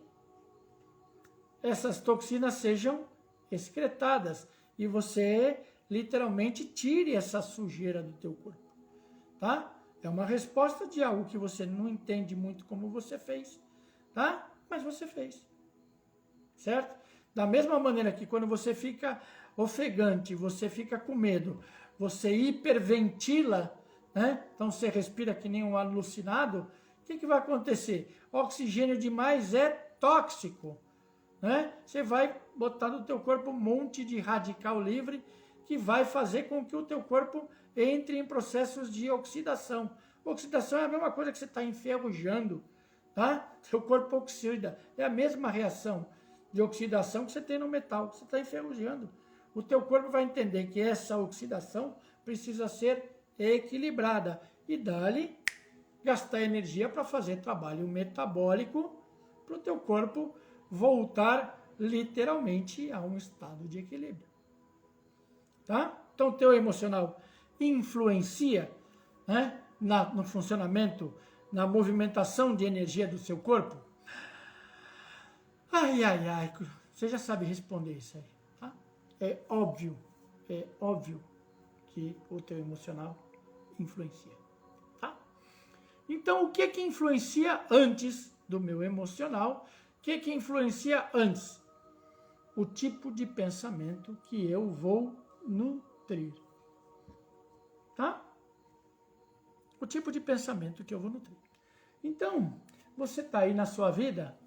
[SPEAKER 1] essas toxinas sejam excretadas e você literalmente tire essa sujeira do teu corpo, tá? É uma resposta de algo que você não entende muito como você fez, tá? Mas você fez, certo? Da mesma maneira que quando você fica ofegante, você fica com medo, você hiperventila, né? Então você respira que nem um alucinado, o que vai acontecer? Oxigênio demais é tóxico, né? Você vai botar no teu corpo um monte de radical livre que vai fazer com que o teu corpo entre em processos de oxidação. Oxidação é a mesma coisa que você está enferrujando, tá? Seu corpo oxida. É a mesma reação de oxidação que você tem no metal, que você está enferrujando. O teu corpo vai entender que essa oxidação precisa ser equilibrada e dá-lhe gastar energia para fazer trabalho metabólico para o teu corpo voltar literalmente a um estado de equilíbrio. Tá? Então, o teu emocional influencia, né, no funcionamento, na movimentação de energia do seu corpo. Ai, ai, ai, você já sabe responder isso aí, tá? É óbvio que o teu emocional influencia, tá? Então, o que que influencia antes do meu emocional? O que que influencia antes? O tipo de pensamento que eu vou nutrir, tá? O tipo de pensamento que eu vou nutrir. Então, você está aí na sua vida,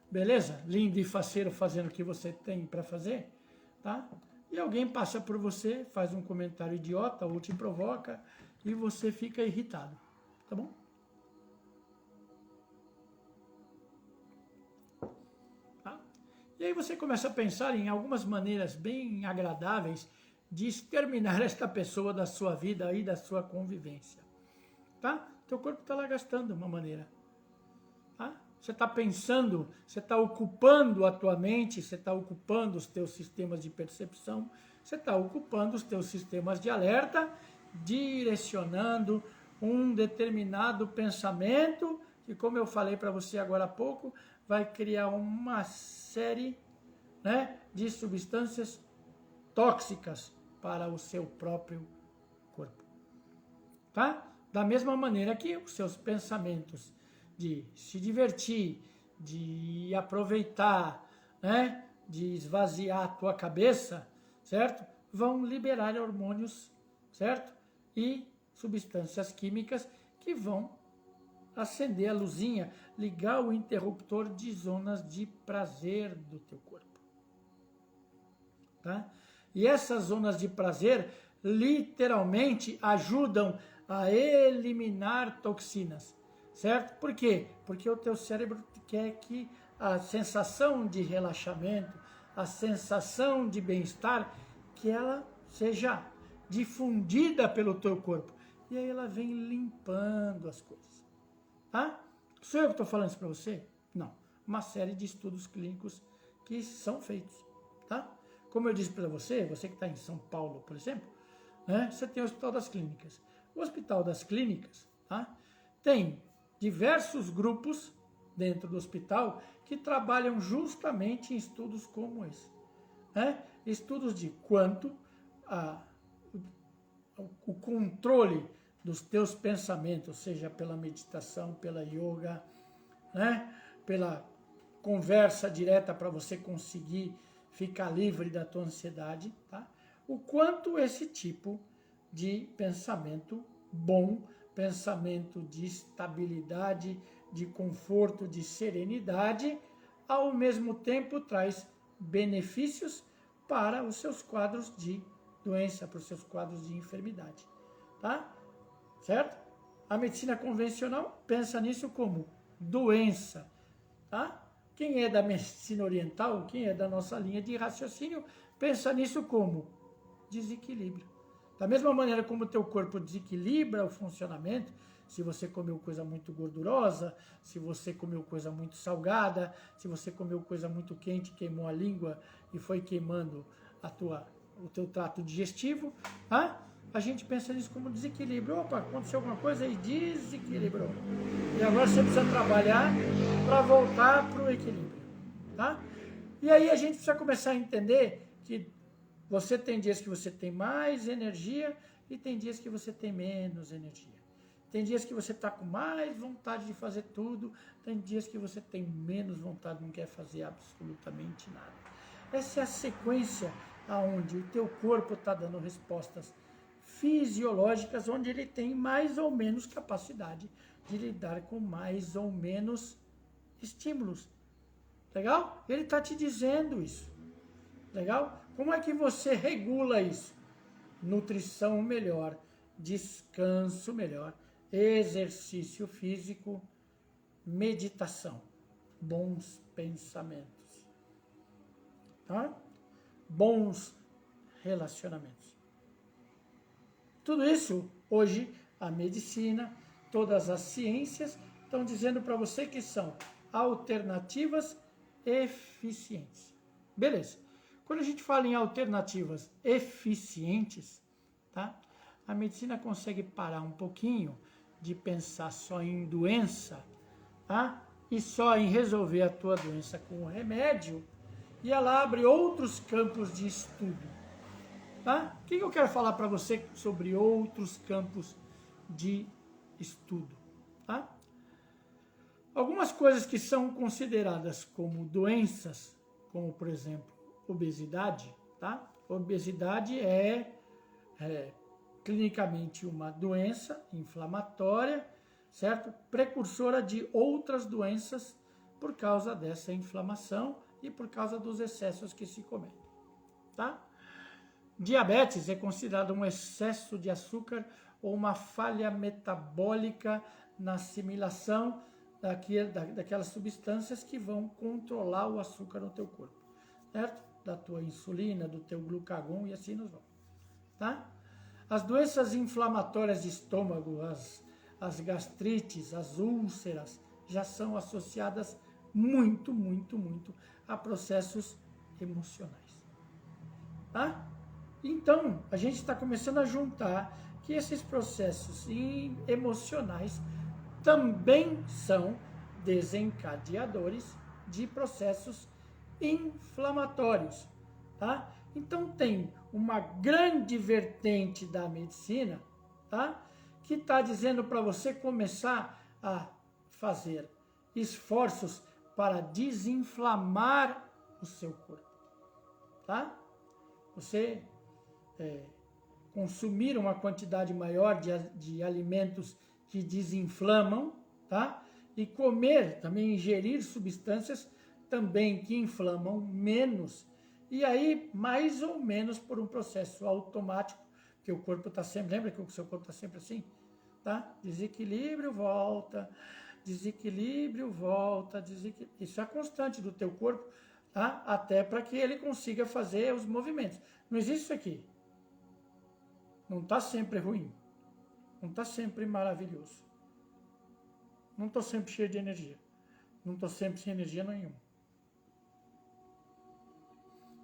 [SPEAKER 1] beleza? Lindo e faceiro fazendo o que você tem para fazer, tá? E alguém passa por você, faz um comentário idiota ou te provoca e você fica irritado, tá bom? Tá? E aí você começa a pensar em algumas maneiras bem agradáveis de exterminar esta pessoa da sua vida e da sua convivência, tá? Teu corpo está lá gastando uma maneira. Tá? Você está pensando, você está ocupando a tua mente, você está ocupando os teus sistemas de percepção, você está ocupando os teus sistemas de alerta, direcionando um determinado pensamento que, como eu falei para você agora há pouco, vai criar uma série, né, de substâncias tóxicas para o seu próprio corpo. Tá? Da mesma maneira que os seus pensamentos de se divertir, de aproveitar, né, de esvaziar a tua cabeça, certo? Vão liberar hormônios, certo? E substâncias químicas que vão acender a luzinha, ligar o interruptor de zonas de prazer do teu corpo. Tá? E essas zonas de prazer literalmente ajudam a eliminar toxinas, certo? Por quê? Porque o teu cérebro quer que a sensação de relaxamento, a sensação de bem-estar, que ela seja difundida pelo teu corpo. E aí ela vem limpando as coisas, tá? Sou eu que estou falando isso para você? Não. Uma série de estudos clínicos que são feitos, tá? Como eu disse para você, você que está em São Paulo, por exemplo, né, você tem o Hospital das Clínicas. O Hospital das Clínicas, tá, tem diversos grupos dentro do hospital que trabalham justamente em estudos como esse. Né? Estudos de quanto o controle dos teus pensamentos, seja pela meditação, pela yoga, né, pela conversa direta para você conseguir ficar livre da tua ansiedade, tá? O quanto esse tipo de pensamento bom, pensamento de estabilidade, de conforto, de serenidade, ao mesmo tempo traz benefícios para os seus quadros de doença, para os seus quadros de enfermidade, tá? Certo? A medicina convencional pensa nisso como doença, tá? Quem é da medicina oriental, quem é da nossa linha de raciocínio, pensa nisso como desequilíbrio. Da mesma maneira como o teu corpo desequilibra o funcionamento, se você comeu coisa muito gordurosa, se você comeu coisa muito salgada, se você comeu coisa muito quente, queimou a língua e foi queimando o teu trato digestivo, tá? A gente pensa nisso como desequilíbrio. Opa, aconteceu alguma coisa e desequilibrou. E agora você precisa trabalhar para voltar para o equilíbrio, tá? E aí a gente precisa começar a entender que você tem dias que você tem mais energia e tem dias que você tem menos energia. Tem dias que você está com mais vontade de fazer tudo, tem dias que você tem menos vontade, não quer fazer absolutamente nada. Essa é a sequência onde o teu corpo está dando respostas fisiológicas, onde ele tem mais ou menos capacidade de lidar com mais ou menos estímulos. Legal? Ele está te dizendo isso. Legal? Como é que você regula isso? Nutrição melhor, descanso melhor, exercício físico, meditação, bons pensamentos, tá? Bons relacionamentos. Tudo isso, hoje, a medicina, todas as ciências estão dizendo para você que são alternativas eficientes. Beleza. Quando a gente fala em alternativas eficientes, tá? A medicina consegue parar um pouquinho de pensar só em doença, tá? e só em resolver a tua doença com o remédio, e ela abre outros campos de estudo. Tá? O que eu quero falar para você sobre outros campos de estudo? Tá? Algumas coisas que são consideradas como doenças, como por exemplo obesidade, tá? Obesidade é clinicamente uma doença inflamatória, certo? Precursora de outras doenças por causa dessa inflamação e por causa dos excessos que se cometem, tá? Diabetes é considerado um excesso de açúcar ou uma falha metabólica na assimilação daquelas substâncias que vão controlar o açúcar no teu corpo, certo? Da tua insulina, do teu glucagon e assim nós vamos, tá? As doenças inflamatórias de estômago, as gastrites, as úlceras, já são associadas muito a processos emocionais, tá? Então, a gente está começando a juntar que esses processos emocionais também são desencadeadores de processos inflamatórios, tá? Então tem uma grande vertente da medicina, tá? Que está dizendo para você começar a fazer esforços para desinflamar o seu corpo, tá? Você consumir uma quantidade maior de alimentos que desinflamam, tá? E comer, também ingerir substâncias também que inflamam menos. E aí, mais ou menos por um processo automático, que o corpo está sempre, lembra que o seu corpo está sempre assim? Tá? Desequilíbrio, volta, desequilíbrio, volta, desequilíbrio. Isso é constante do teu corpo, tá? Até para que ele consiga fazer os movimentos. Não existe isso aqui. Não está sempre ruim. Não está sempre maravilhoso. Não estou sempre cheio de energia. Não estou sempre sem energia nenhuma.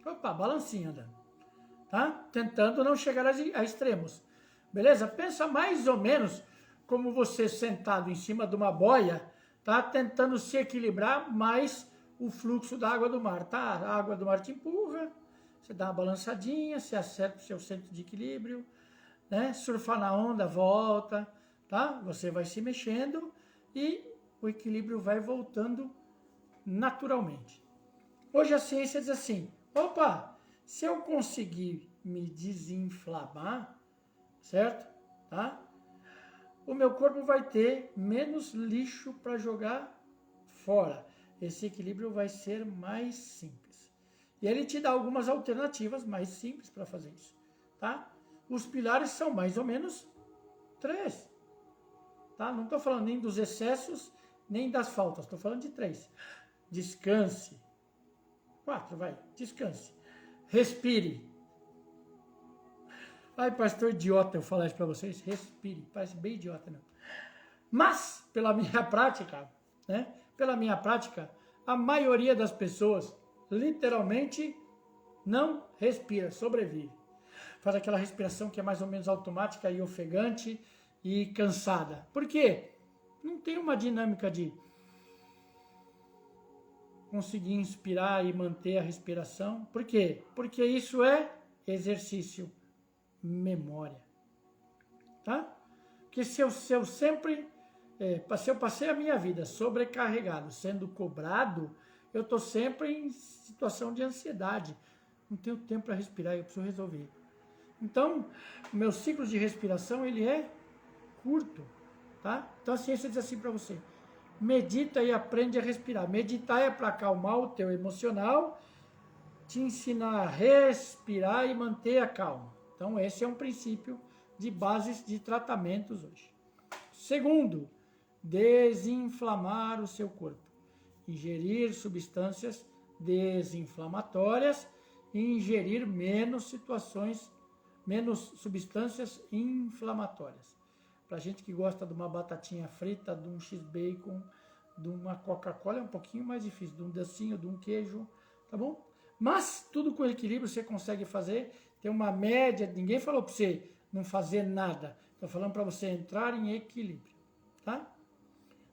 [SPEAKER 1] Opa, balancinha andando. Tá? Tentando não chegar a extremos. Beleza? Pensa mais ou menos como você sentado em cima de uma boia, tá? Tentando se equilibrar mais o fluxo da água do mar, tá? A água do mar te empurra, você dá uma balançadinha, você acerta o seu centro de equilíbrio, né? Surfar na onda, volta, tá? Você vai se mexendo e o equilíbrio vai voltando naturalmente. Hoje a ciência diz assim, opa, se eu conseguir me desinflamar, certo? Tá? O meu corpo vai ter menos lixo para jogar fora. Esse equilíbrio vai ser mais simples. E ele te dá algumas alternativas mais simples para fazer isso, tá? Os pilares são mais ou menos 3, tá? Não estou falando nem dos excessos, nem das faltas, estou falando de 3. Descanse. 4, vai, descanse. Respire. Ai, pastor idiota, eu falar isso para vocês. Respire, parece bem idiota, não. Mas, pela minha prática, né? Pela minha prática, a maioria das pessoas, literalmente, não respira, sobrevive. Faz aquela respiração que é mais ou menos automática e ofegante e cansada. Por quê? Não tem uma dinâmica de conseguir inspirar e manter a respiração. Por quê? Porque isso é exercício, memória. Tá? Porque se eu passei a minha vida sobrecarregado, sendo cobrado, eu estou sempre em situação de ansiedade. Não tenho tempo para respirar, eu preciso resolver. Então, o meu ciclo de respiração, ele é curto. Tá? Então a ciência diz assim para você, medita e aprende a respirar. Meditar é para acalmar o teu emocional, te ensinar a respirar e manter a calma. Então esse é um princípio de bases de tratamentos hoje. Segundo, desinflamar o seu corpo. Ingerir substâncias desinflamatórias e ingerir menos substâncias inflamatórias. Para gente que gosta de uma batatinha frita, de um X-Bacon, de uma Coca-Cola, é um pouquinho mais difícil, de um docinho, de um queijo, tá bom? Mas tudo com equilíbrio você consegue fazer, tem uma média, ninguém falou para você não fazer nada, estou falando para você entrar em equilíbrio, tá?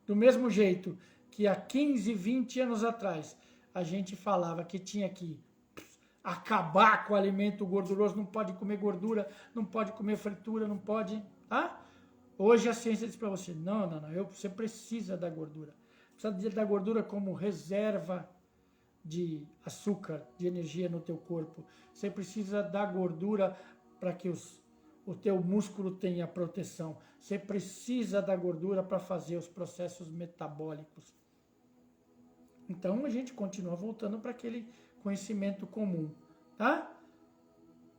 [SPEAKER 1] Do mesmo jeito que há 15, 20 anos atrás a gente falava que tinha que acabar com o alimento gorduroso, não pode comer gordura, não pode comer fritura, não pode, tá? Hoje a ciência diz para você, não, você precisa da gordura. Precisa da gordura como reserva de açúcar, de energia no teu corpo. Você precisa da gordura para que o teu músculo tenha proteção. Você precisa da gordura para fazer os processos metabólicos. Então a gente continua voltando para aquele conhecimento comum, tá?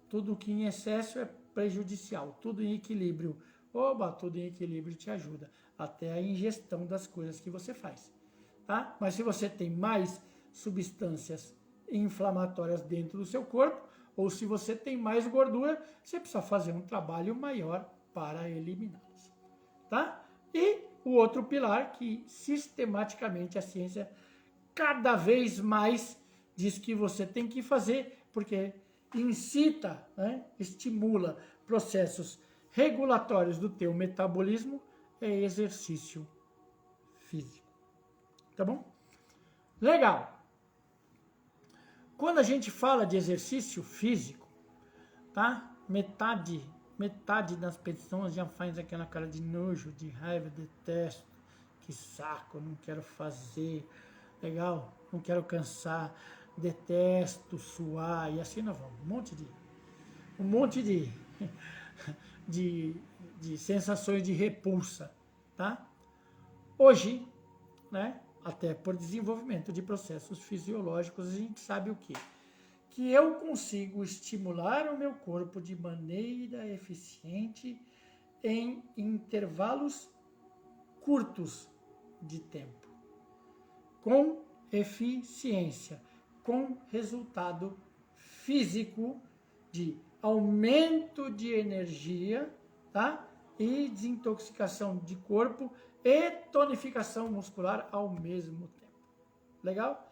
[SPEAKER 1] Tudo que em excesso é prejudicial, tudo em equilíbrio. Oba, tudo em equilíbrio te ajuda, até a ingestão das coisas que você faz, tá? Mas se você tem mais substâncias inflamatórias dentro do seu corpo, ou se você tem mais gordura, você precisa fazer um trabalho maior para eliminá-las, tá? E o outro pilar que sistematicamente a ciência cada vez mais diz que você tem que fazer, porque incita, né, estimula processos regulatórios do teu metabolismo, é exercício físico. Tá bom? Legal. Quando a gente fala de exercício físico, tá? Metade das pessoas já faz aquela cara de nojo, de raiva, detesto, que saco, não quero fazer, legal, não quero cansar, detesto suar, e assim nós vamos. Um monte de sensações de repulsa, tá? Hoje, né, até por desenvolvimento de processos fisiológicos, a gente sabe o quê? Que eu consigo estimular o meu corpo de maneira eficiente em intervalos curtos de tempo, com eficiência, com resultado físico de aumento de energia, tá? E desintoxicação de corpo e tonificação muscular ao mesmo tempo. Legal?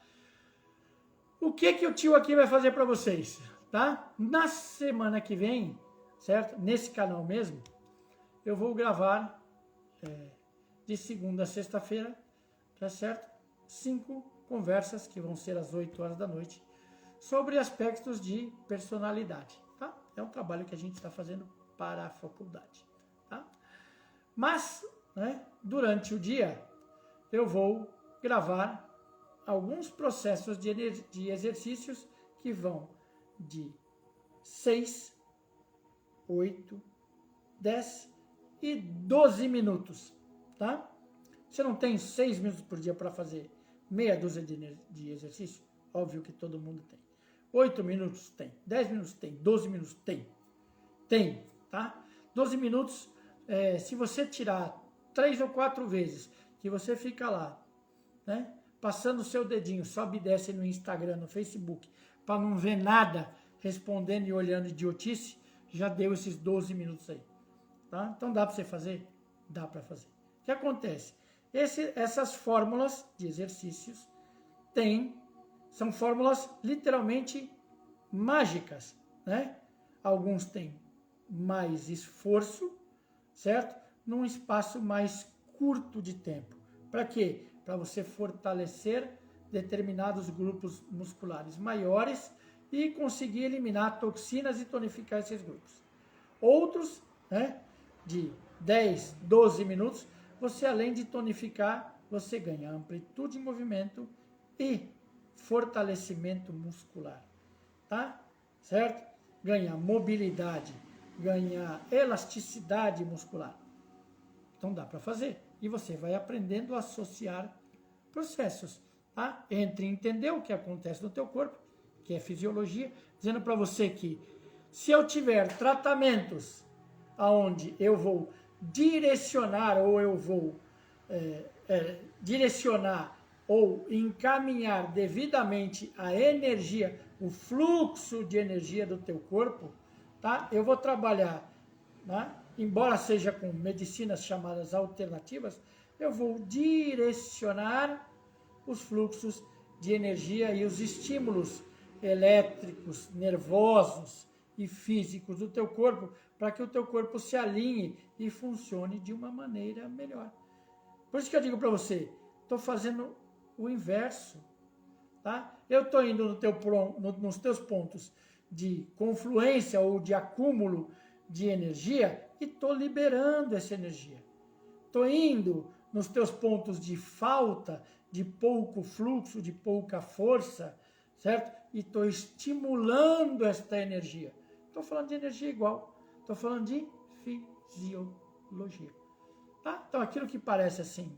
[SPEAKER 1] O que o tio aqui vai fazer para vocês, tá? Na semana que vem, certo? Nesse canal mesmo, eu vou gravar de segunda a sexta-feira, tá certo? 5 conversas que vão ser às 8 horas da noite sobre aspectos de personalidade, tá? É um trabalho que a gente está fazendo para a faculdade, tá? Mas, né, durante o dia, eu vou gravar alguns processos de exercícios que vão de 6, 8, 10 e 12 minutos, tá? Você não tem 6 minutos por dia para fazer meia dúzia de exercício? Óbvio que todo mundo tem. 8 minutos tem, 10 minutos tem, 12 minutos tem. Tem, tá? 12 minutos, se você tirar 3 ou 4 vezes que você fica lá, né, passando o seu dedinho, sobe e desce no Instagram, no Facebook, para não ver nada, respondendo e olhando idiotice, já deu esses 12 minutos aí, tá? Então dá para você fazer? Dá para fazer. O que acontece? Essas fórmulas de exercícios são fórmulas literalmente mágicas, né? Alguns têm mais esforço, certo? Num espaço mais curto de tempo. Para quê? Para você fortalecer determinados grupos musculares maiores e conseguir eliminar toxinas e tonificar esses grupos. Outros, né, de 10, 12 minutos, você além de tonificar, você ganha amplitude de movimento e fortalecimento muscular, tá? Certo? Ganha mobilidade, ganha elasticidade muscular. Então dá para fazer. E você vai aprendendo a associar processos, tá? Entre entender o que acontece no teu corpo, que é fisiologia, dizendo para você que se eu tiver tratamentos aonde eu vou direcionar ou eu vou direcionar ou encaminhar devidamente a energia, o fluxo de energia do teu corpo, tá? Eu vou trabalhar, né? Embora seja com medicinas chamadas alternativas, eu vou direcionar os fluxos de energia e os estímulos elétricos, nervosos e físicos do teu corpo para que o teu corpo se alinhe e funcione de uma maneira melhor. Por isso que eu digo para você, estou fazendo o inverso. Tá? Eu estou indo nos teus pontos de confluência ou de acúmulo de energia e estou liberando essa energia. Estou indo nos teus pontos de falta, de pouco fluxo, de pouca força, certo? E estou estimulando esta energia. Estou falando de energia igual, estou falando de fisiologia. Tá? Então aquilo que parece assim,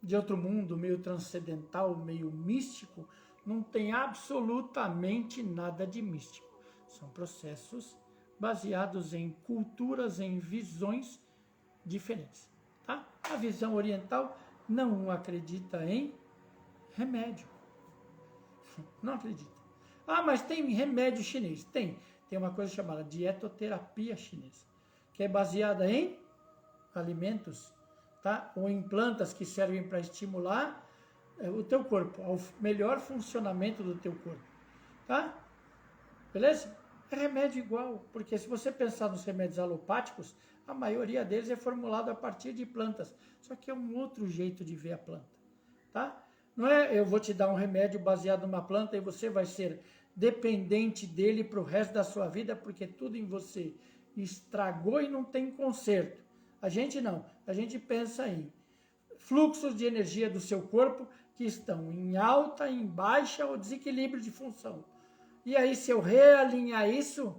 [SPEAKER 1] de outro mundo, meio transcendental, meio místico, não tem absolutamente nada de místico. São processos baseados em culturas, em visões diferentes. Tá? A visão oriental não acredita em remédio. Não acredita. Ah, mas tem remédio chinês. Tem uma coisa chamada dietoterapia chinesa, que é baseada em alimentos, tá? Ou em plantas que servem para estimular o teu corpo, ao melhor funcionamento do teu corpo, tá? Beleza? É remédio igual, porque se você pensar nos remédios alopáticos, a maioria deles é formulado a partir de plantas, só que é um outro jeito de ver a planta, tá? Não é eu vou te dar um remédio baseado numa planta e você vai ser dependente dele para o resto da sua vida, porque tudo em você estragou e não tem conserto. A gente não, a gente pensa em fluxos de energia do seu corpo que estão em alta, em baixa ou desequilíbrio de função. E aí, se eu realinhar isso,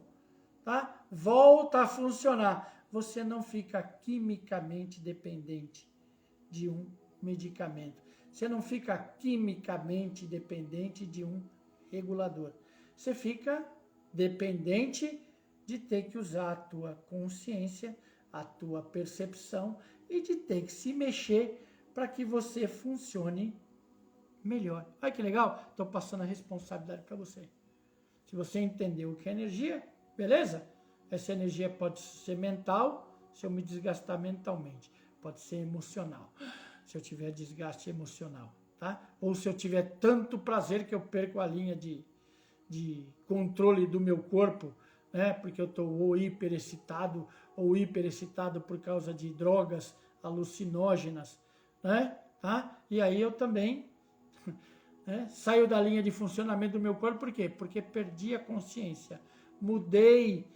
[SPEAKER 1] tá? Volta a funcionar. Você não fica quimicamente dependente de um medicamento. Você não fica quimicamente dependente de um regulador. Você fica dependente de ter que usar a tua consciência, a tua percepção e de ter que se mexer para que você funcione melhor. Olha que legal, estou passando a responsabilidade para você. Se você entendeu o que é energia, beleza? Essa energia pode ser mental, se eu me desgastar mentalmente. Pode ser emocional, se eu tiver desgaste emocional, tá? Ou se eu tiver tanto prazer que eu perco a linha de controle do meu corpo, né? Porque eu estou ou hiperexcitado por causa de drogas alucinógenas, né? Tá? E aí eu também saio da linha de funcionamento do meu corpo, por quê? Porque perdi a consciência, mudei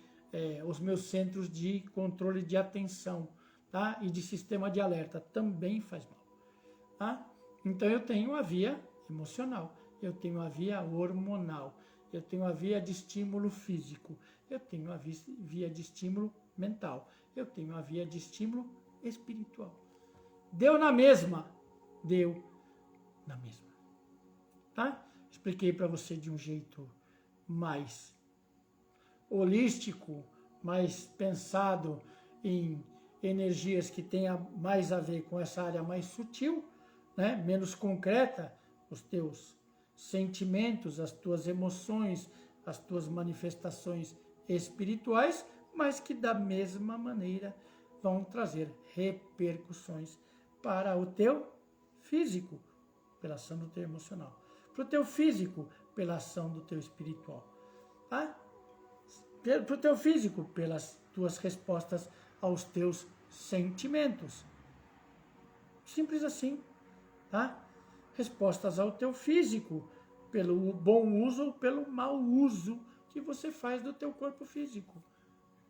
[SPEAKER 1] os meus centros de controle de atenção, tá? E de sistema de alerta, também faz mal. Tá? Então eu tenho a via emocional, eu tenho a via hormonal, eu tenho a via de estímulo físico, eu tenho a via de estímulo mental, eu tenho a via de estímulo espiritual. Deu na mesma? Deu na mesma. Tá? Expliquei para você de um jeito mais holístico, mais pensado em energias que tenha mais a ver com essa área mais sutil, né? Menos concreta, os teus sentimentos, as tuas emoções, as tuas manifestações espirituais, mas que da mesma maneira vão trazer repercussões para o teu físico, pela ação do teu emocional, para o teu físico, pela ação do teu espiritual, tá? Para o teu físico, pelas tuas respostas aos teus sentimentos. Simples assim, tá? Respostas ao teu físico, pelo bom uso ou pelo mau uso que você faz do teu corpo físico.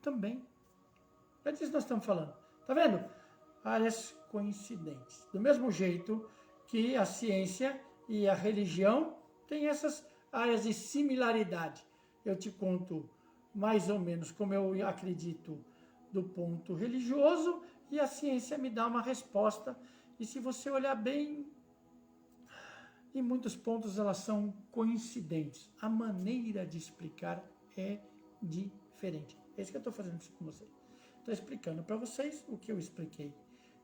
[SPEAKER 1] Também. É disso que nós estamos falando. Tá vendo? Áreas coincidentes. Do mesmo jeito que a ciência e a religião têm essas áreas de similaridade. Eu te conto mais ou menos como eu acredito do ponto religioso e a ciência me dá uma resposta. E se você olhar bem, em muitos pontos elas são coincidentes. A maneira de explicar é diferente. É isso que eu estou fazendo com vocês. Estou explicando para vocês o que eu expliquei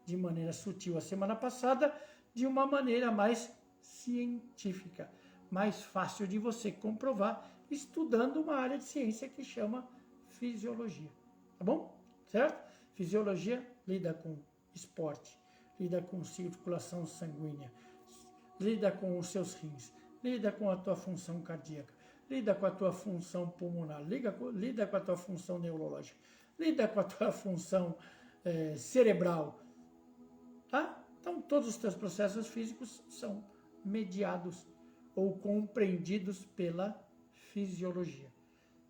[SPEAKER 1] de maneira sutil a semana passada, de uma maneira mais científica, mais fácil de você comprovar, estudando uma área de ciência que chama fisiologia. Tá bom? Certo? Fisiologia lida com esporte, lida com circulação sanguínea, lida com os seus rins, lida com a tua função cardíaca, lida com a tua função pulmonar, lida com a tua função neurológica, lida com a tua função cerebral, tá? Então, todos os teus processos físicos são mediados ou compreendidos pela fisiologia.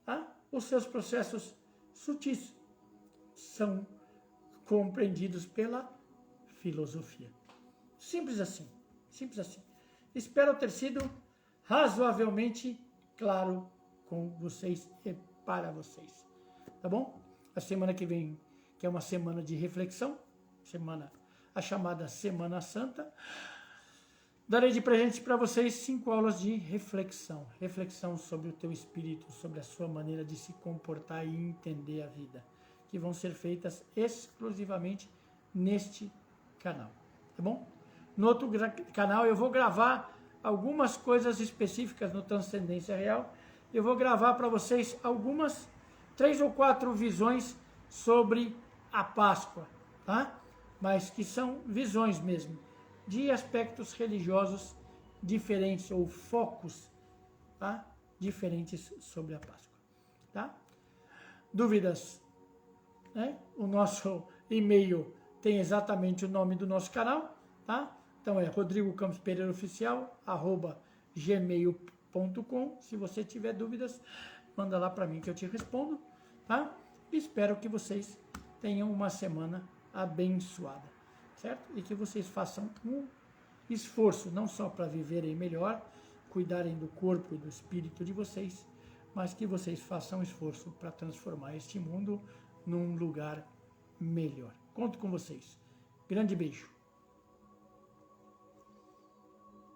[SPEAKER 1] Tá? Os seus processos sutis são compreendidos pela filosofia. Simples assim, simples assim. Espero ter sido razoavelmente claro com vocês e para vocês. Tá bom? A semana que vem, que é uma semana de reflexão, a chamada Semana Santa, darei de presente para vocês 5 aulas de reflexão. Reflexão sobre o teu espírito, sobre a sua maneira de se comportar e entender a vida, que vão ser feitas exclusivamente neste canal, tá bom? No outro canal eu vou gravar algumas coisas específicas no Transcendência Real. Eu vou gravar para vocês algumas 3 ou 4 visões sobre a Páscoa, tá? Mas que são visões mesmo, de aspectos religiosos diferentes ou focos, tá? Diferentes sobre a Páscoa, tá? Dúvidas? Né? O nosso e-mail tem exatamente o nome do nosso canal, tá? Então é rodrigocampospereiroficial@gmail.com. Se você tiver dúvidas, manda lá para mim que eu te respondo, tá? Espero que vocês tenham uma semana abençoada, certo? E que vocês façam um esforço, não só para viverem melhor, cuidarem do corpo e do espírito de vocês, mas que vocês façam um esforço para transformar este mundo num lugar melhor. Conto com vocês. Grande beijo.